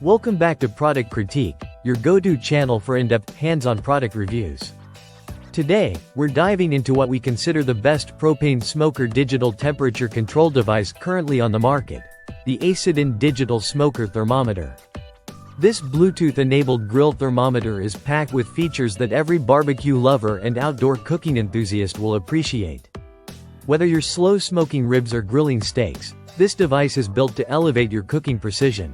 Welcome back to Product Critique, your go-to channel for in-depth, hands-on product reviews. Today, we're diving into what we consider the best propane smoker digital temperature control device currently on the market, the Acesidn Digital Smoker Thermometer. This Bluetooth-enabled grill thermometer is packed with features that every barbecue lover and outdoor cooking enthusiast will appreciate. Whether you're slow smoking ribs or grilling steaks, this device is built to elevate your cooking precision.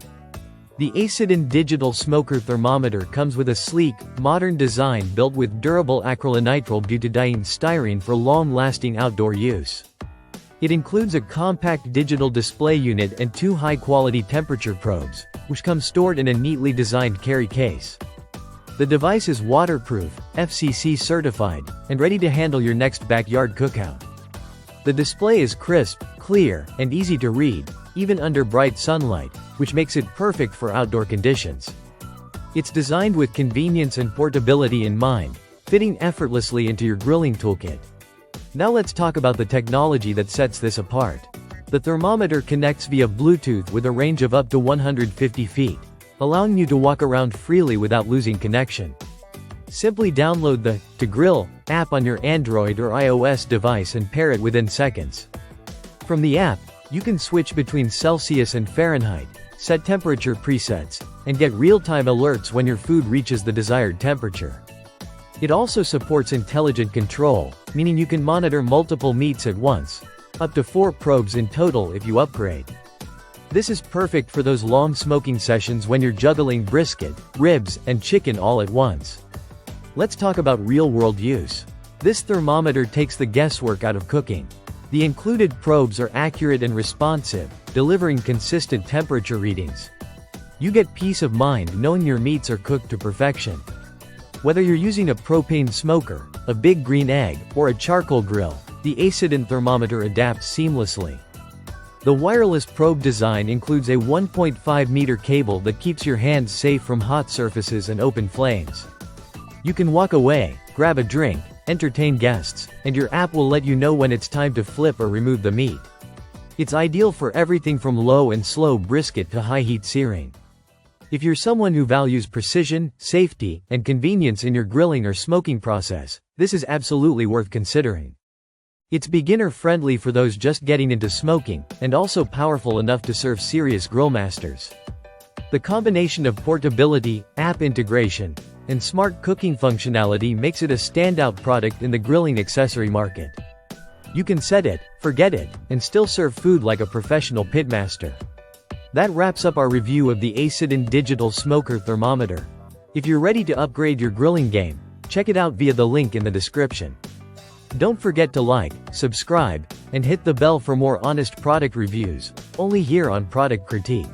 The Acesidn Digital Smoker Thermometer comes with a sleek, modern design built with durable acrylonitrile butadiene styrene for long-lasting outdoor use. It includes a compact digital display unit and two high-quality temperature probes, which come stored in a neatly designed carry case. The device is waterproof, FCC certified, and ready to handle your next backyard cookout. The display is crisp, clear, and easy to read, even under bright sunlight, which makes it perfect for outdoor conditions. It's designed with convenience and portability in mind, fitting effortlessly into your grilling toolkit. Now let's talk about the technology that sets this apart. The thermometer connects via Bluetooth with a range of up to 150 feet, allowing you to walk around freely without losing connection. Simply download the To Grill app on your Android or iOS device and pair it within seconds. From the app, you can switch between Celsius and Fahrenheit, set temperature presets, and get real-time alerts when your food reaches the desired temperature. It also supports intelligent control, meaning you can monitor multiple meats at once, up to 4 probes in total if you upgrade. This is perfect for those long smoking sessions when you're juggling brisket, ribs, and chicken all at once. Let's talk about real-world use. This thermometer takes the guesswork out of cooking. The included probes are accurate and responsive, delivering consistent temperature readings. You get peace of mind knowing your meats are cooked to perfection. Whether you're using a propane smoker, a big green egg, or a charcoal grill, the Acesidn thermometer adapts seamlessly. The wireless probe design includes a 1.5-meter cable that keeps your hands safe from hot surfaces and open flames. You can walk away, grab a drink, entertain guests, and your app will let you know when it's time to flip or remove the meat. It's ideal for everything from low and slow brisket to high-heat searing. If you're someone who values precision, safety, and convenience in your grilling or smoking process, this is absolutely worth considering. It's beginner-friendly for those just getting into smoking, and also powerful enough to serve serious grill masters. The combination of portability, app integration, and smart cooking functionality makes it a standout product in the grilling accessory market. You can set it, forget it, and still serve food like a professional pitmaster. That wraps up our review of the Acesidn Digital Smoker Thermometer. If you're ready to upgrade your grilling game, check it out via the link in the description. Don't forget to like, subscribe, and hit the bell for more honest product reviews, only here on Product Critique.